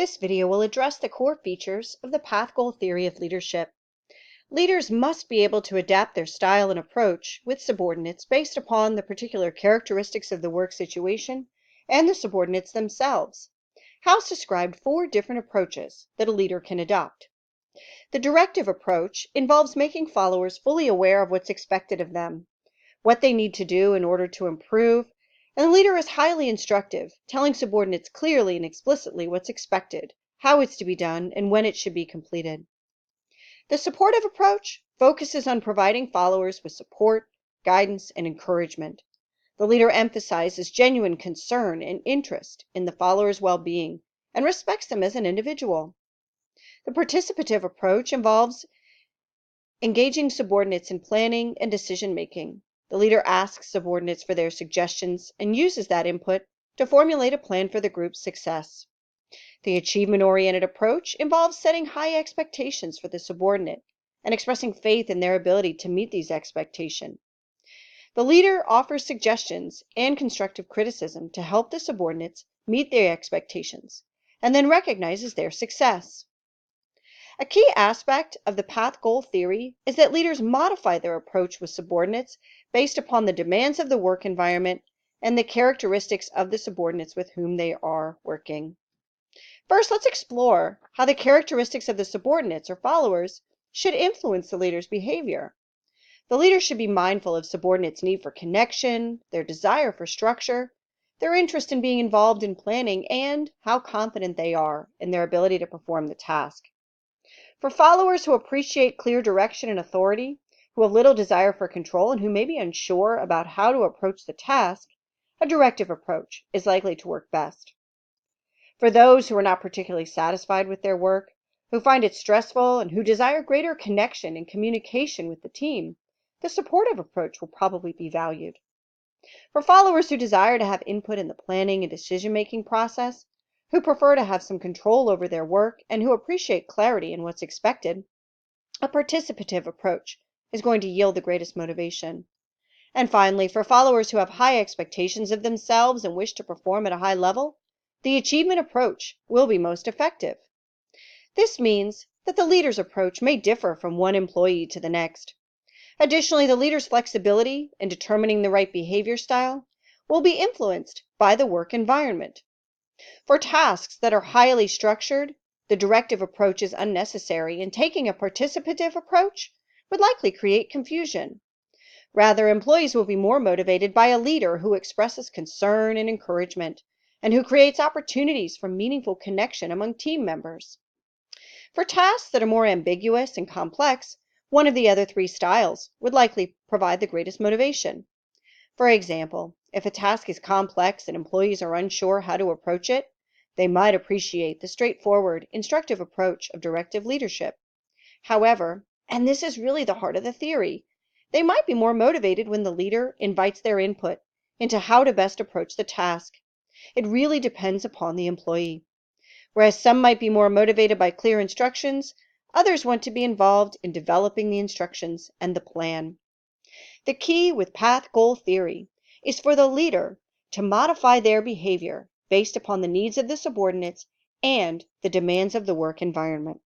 This video will address the core features of the path-goal theory of leadership. Leaders must be able to adapt their style and approach with subordinates based upon the particular characteristics of the work situation and the subordinates themselves. House described 4 different approaches that a leader can adopt. The directive approach involves making followers fully aware of what's expected of them, what they need to do in order to improve, and the leader is highly instructive, telling subordinates clearly and explicitly what's expected, how it's to be done, and when it should be completed. The supportive approach focuses on providing followers with support, guidance, and encouragement. The leader emphasizes genuine concern and interest in the follower's well-being and respects them as an individual. The participative approach involves engaging subordinates in planning and decision-making. The leader asks subordinates for their suggestions and uses that input to formulate a plan for the group's success. The achievement-oriented approach involves setting high expectations for the subordinate and expressing faith in their ability to meet these expectations. The leader offers suggestions and constructive criticism to help the subordinates meet their expectations and then recognizes their success. A key aspect of the path-goal theory is that leaders modify their approach with subordinates based upon the demands of the work environment and the characteristics of the subordinates with whom they are working. First, let's explore how the characteristics of the subordinates or followers should influence the leader's behavior. The leader should be mindful of subordinates' need for connection, their desire for structure, their interest in being involved in planning, and how confident they are in their ability to perform the task. For followers who appreciate clear direction and authority, who have little desire for control, and who may be unsure about how to approach the task, a directive approach is likely to work best. For those who are not particularly satisfied with their work, who find it stressful, and who desire greater connection and communication with the team, the supportive approach will probably be valued. For followers who desire to have input in the planning and decision-making process, who prefer to have some control over their work, and who appreciate clarity in what's expected, a participative approach is going to yield the greatest motivation. And finally, for followers who have high expectations of themselves and wish to perform at a high level, the achievement approach will be most effective. This means that the leader's approach may differ from one employee to the next. Additionally, the leader's flexibility in determining the right behavior style will be influenced by the work environment. For tasks that are highly structured, the directive approach is unnecessary, and taking a participative approach would likely create confusion. Rather, employees will be more motivated by a leader who expresses concern and encouragement, and who creates opportunities for meaningful connection among team members. For tasks that are more ambiguous and complex, one of the other 3 styles would likely provide the greatest motivation. For example, if a task is complex and employees are unsure how to approach it, they might appreciate the straightforward, instructive approach of directive leadership. However, and this is really the heart of the theory, they might be more motivated when the leader invites their input into how to best approach the task. It really depends upon the employee. Whereas some might be more motivated by clear instructions, others want to be involved in developing the instructions and the plan. The key with path-goal theory is for the leader to modify their behavior based upon the needs of the subordinates and the demands of the work environment.